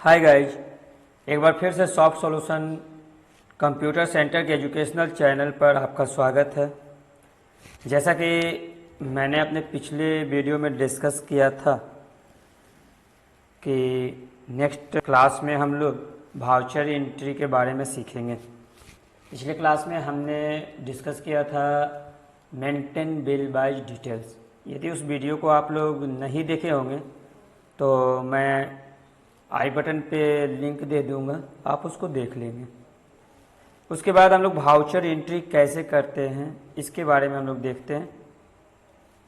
Hi guys, एक बार फिर से सॉफ्ट सॉल्यूशन कंप्यूटर सेंटर के एजुकेशनल चैनल पर आपका स्वागत है। जैसा कि मैंने अपने पिछले वीडियो में डिस्कस किया था कि नेक्स्ट क्लास में हम लोग वाउचर एंट्री के बारे में सीखेंगे। पिछले क्लास में हमने डिस्कस किया था मेंटेन बिल बाय डिटेल्स। यदि उस वीडियो को आप लोग नहीं देखे होंगे तो मैं आई बटन पे लिंक दे दूंगा, आप उसको देख लेंगे। उसके बाद हम लोग वाउचर एंट्री कैसे करते हैं इसके बारे में हम लोग देखते हैं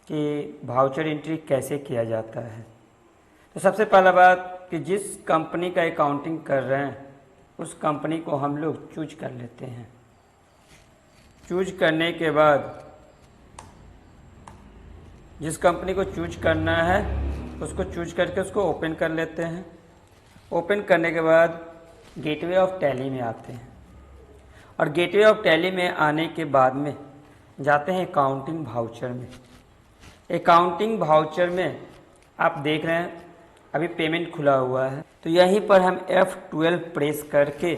कि वाउचर एंट्री कैसे किया जाता है। तो सबसे पहला बात कि जिस कंपनी का अकाउंटिंग कर रहे हैं उस कंपनी को हम लोग चूज कर लेते हैं। चूज करने के बाद जिस कंपनी को चूज करना है उसको चूज करके उसको ओपन कर लेते हैं। ओपन करने के बाद गेटवे ऑफ टैली में आते हैं और गेटवे ऑफ टैली में आने के बाद में जाते हैं अकाउंटिंग वाउचर में। अकाउंटिंग वाउचर में आप देख रहे हैं अभी पेमेंट खुला हुआ है, तो यहीं पर हम F12 प्रेस करके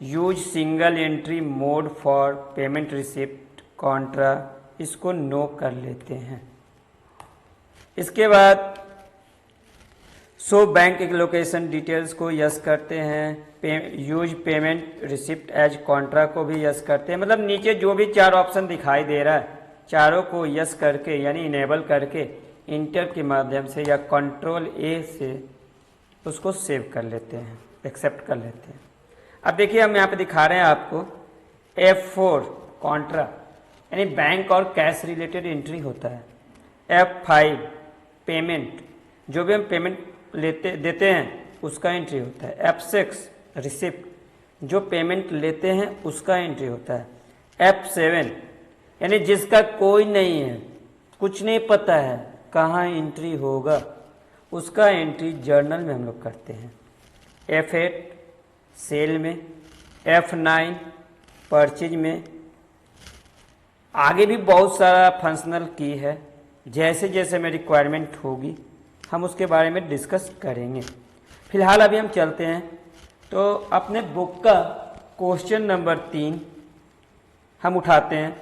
use single entry mode for payment receipt contra इसको नो कर लेते हैं। इसके बाद सो बैंक लोकेशन डिटेल्स को यस करते हैं। Use payment receipt as contra को भी यस करते हैं। मतलब नीचे जो भी चार ऑप्शन दिखाई दे रहा है चारों को यस करके यानी इनेबल करके इंटर के माध्यम से या कंट्रोल ए से उसको सेव कर लेते हैं, एक्सेप्ट कर लेते हैं। अब देखिए हम यहाँ पे दिखा रहे हैं आपको F4 कॉन्ट्रा यानी बैंक और कैश रिलेटेड एंट्री होता है। F5 पेमेंट, जो भी हम पेमेंट देते हैं उसका एंट्री होता है। F6 रिसिप्ट, जो पेमेंट लेते हैं उसका एंट्री होता है। F7 यानी जिसका कोई नहीं है, कुछ नहीं पता है कहाँ एंट्री होगा, उसका एंट्री जर्नल में हम लोग करते हैं। F8 सेल में, F9 परचेज में। आगे भी बहुत सारा फंक्शनल की है, जैसे जैसे मेरी रिक्वायरमेंट होगी हम उसके बारे में डिस्कस करेंगे। फिलहाल अभी हम चलते हैं तो अपने बुक का क्वेश्चन नंबर 3 हम उठाते हैं।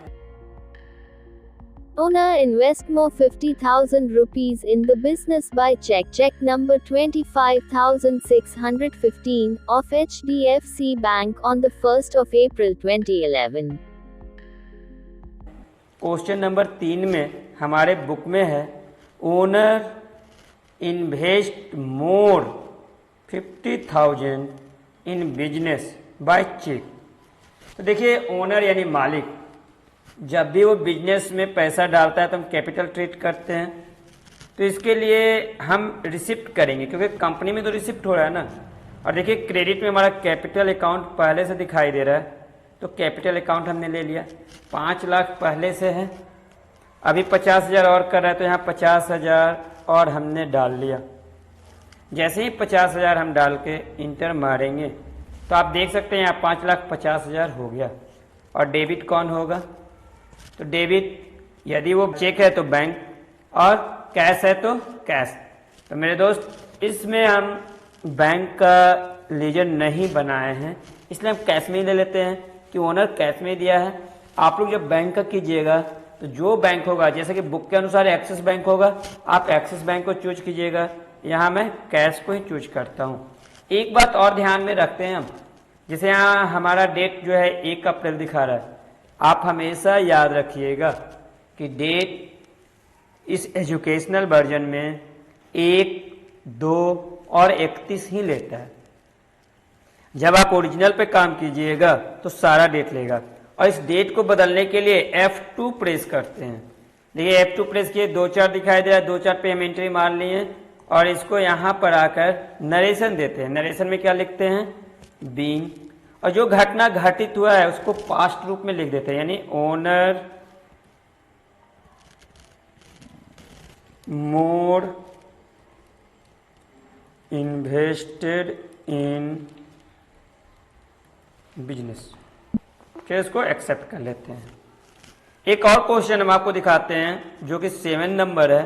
Owner invest more 50,000 rupees in the business by check number 25,615 of HDFC Bank on the 1st of April 2011। Question number 3 में हमारे बुक में है owner invest more 50,000 in business by cheque. तो देखिए ओनर यानी मालिक, जब भी वो बिजनेस में पैसा डालता है तो हम कैपिटल ट्रीट करते हैं। तो इसके लिए हम रिसिप्ट करेंगे क्योंकि कंपनी में तो रिसिप्ट हो रहा है ना। और देखिए क्रेडिट में हमारा कैपिटल अकाउंट पहले से दिखाई दे रहा है, तो कैपिटल अकाउंट हमने ले लिया। 5 लाख पहले से है, अभी 50,000 और कर रहा है तो यहाँ 50,000 और हमने डाल लिया। जैसे ही 50,000 हम डाल के इंटर मारेंगे तो आप देख सकते हैं यहाँ 5,50,000 हो गया। और डेबिट कौन होगा? तो डेबिट यदि वो चेक है तो बैंक और कैश है तो कैश। तो मेरे दोस्त इसमें हम बैंक का लेजर नहीं बनाए हैं, इसलिए हम कैश में ही ले लेते हैं कि ओनर कैश में ही दिया है। आप लोग जब बैंक का कीजिएगा तो जो बैंक होगा, जैसे कि बुक के अनुसार एक्सिस बैंक होगा, आप एक्सिस बैंक को चूज कीजिएगा। यहाँ मैं कैश को ही चूज करता हूँ। एक बात और ध्यान में रखते हैं हम, जैसे यहाँ हमारा डेट जो है 1 अप्रैल दिखा रहा है, आप हमेशा याद रखिएगा कि डेट इस एजुकेशनल वर्जन में 1, 2 और 31 ही लेता है। जब आप ओरिजिनल पे काम कीजिएगा तो सारा डेट लेगा। और इस डेट को बदलने के लिए F2 प्रेस करते हैं। देखिए F2 प्रेस किए, 2-4 दिखाई दे रहा है, 2-4 पे हम एंट्री मार लिए और इसको यहाँ पर आकर नरेशन देते हैं। नरेशन में क्या लिखते हैं? बीइंग। और जो घटना घटित हुआ है उसको पास्ट रूप में लिख देते हैं, यानी owner more invested in business. फिर इसको एक्सेप्ट कर लेते हैं। एक और क्वेश्चन हम आपको दिखाते हैं जो कि 7 नंबर है।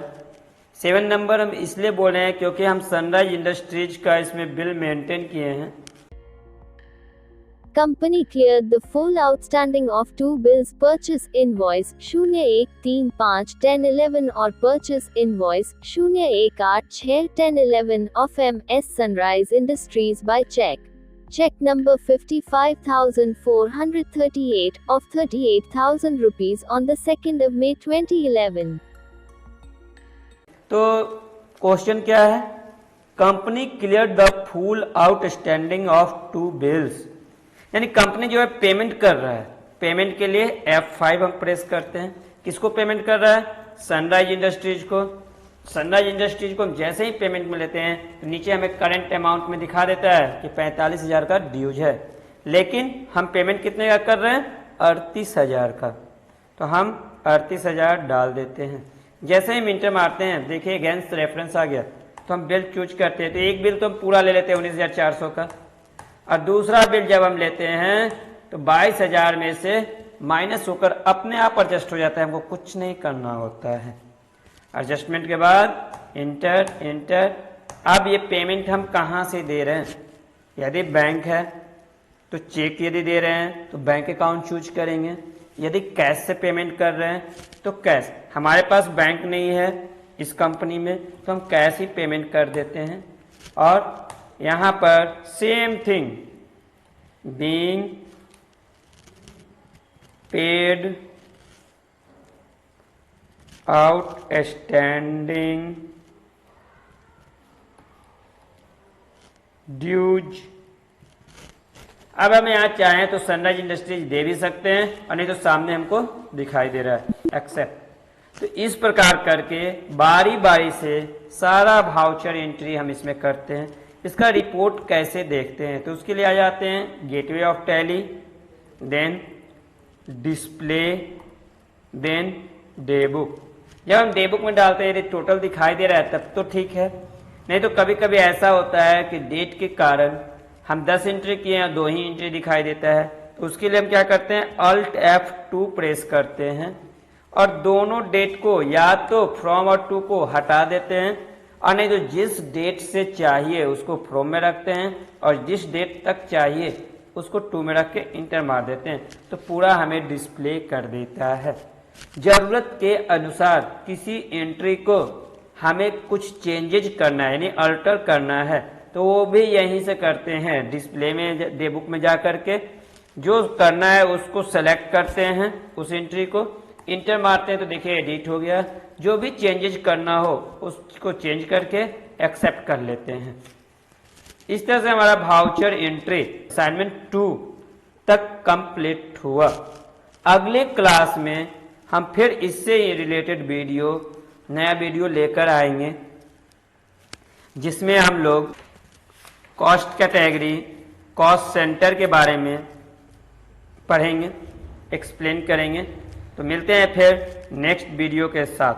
7 नंबर हम इसलिए बोल रहे हैं क्योंकि हम सनराइज इंडस्ट्रीज का इसमें बिल मेंटेन किए हैं। Company cleared the full outstanding of two bills, purchase invoice 01351011 और purchase invoice 01861011 of MS Sunrise Industries by check. Check number 55,438 of 38,000 rupees on the 2nd of May 2011. तो question क्या है? Company clear the full outstanding of two bills, यानी company जो है payment कर रहा है। पेमेंट के लिए F5 हम प्रेस करते हैं। किसको पेमेंट कर रहा है? सनराइज इंडस्ट्रीज को। सनराइज इंडस्ट्रीज को हम जैसे ही पेमेंट में लेते हैं तो नीचे हमें करंट अमाउंट में दिखा देता है कि 45,000 का ड्यूज है, लेकिन हम पेमेंट कितने का कर रहे हैं? 38,000 का। तो हम 38,000 डाल देते हैं। जैसे ही इंटर मारते हैं, देखिए अगेंस्ट रेफरेंस आ गया, तो हम बिल चूज करते हैं। तो एक बिल तो हम पूरा ले लेते हैं 19,400 का, और दूसरा बिल जब हम लेते हैं तो 22,000 में से माइनस होकर अपने आप एडजस्ट हो जाता है, हमको कुछ नहीं करना होता है। एडजस्टमेंट के बाद इंटर इंटर। अब ये पेमेंट हम कहाँ से दे रहे हैं? यदि बैंक है तो चेक यदि दे रहे हैं तो बैंक अकाउंट चूज करेंगे। यदि कैश से पेमेंट कर रहे हैं तो कैश। हमारे पास बैंक नहीं है इस कंपनी में, तो हम कैश ही पेमेंट कर देते हैं। और यहाँ पर same thing, being paid outstanding dues. अब हम यहाँ चाहें तो सनराइज इंडस्ट्रीज दे भी सकते हैं, और नहीं तो सामने हमको दिखाई दे रहा है एक्सेप्ट। तो इस प्रकार करके बारी बारी से सारा वाउचर एंट्री हम इसमें करते हैं। इसका रिपोर्ट कैसे देखते हैं? तो उसके लिए आ जाते हैं gateway of Tally, then display, then day book. जब हम डे बुक में डालते हैं यदि टोटल दिखाई दे रहा है तब तो ठीक है, नहीं तो कभी कभी ऐसा होता है कि डेट के कारण हम 10 एंट्री किए हैं, 2 ही एंट्री दिखाई देता है। तो उसके लिए हम क्या करते हैं? Alt F2 प्रेस करते हैं और दोनों डेट को या तो फ्रॉम और टू को हटा देते हैं, और नहीं तो जिस डेट से चाहिए उसको फ्रॉम में रखते हैं और जिस डेट तक चाहिए उसको टू में रख के इंटर मार देते हैं। तो पूरा हमें डिस्प्ले कर देता है। जरूरत के अनुसार किसी एंट्री को हमें कुछ चेंजेज करना है, यानी अल्टर करना है, तो वो भी यहीं से करते हैं। डिस्प्ले में डे बुक में जा करके जो करना है उसको सेलेक्ट करते हैं, उस एंट्री को इंटर मारते हैं, तो देखिए एडिट हो गया। जो भी चेंजेज करना हो उसको चेंज करके एक्सेप्ट कर लेते हैं। इस तरह से हमारा वाउचर एंट्री असाइनमेंट 2 तक कंप्लीट हुआ। अगले क्लास में हम फिर इससे रिलेटेड नया वीडियो लेकर आएंगे, जिसमें हम लोग कॉस्ट कैटेगरी, कॉस्ट सेंटर के बारे में पढ़ेंगे, एक्सप्लेन करेंगे। तो मिलते हैं फिर नेक्स्ट वीडियो के साथ।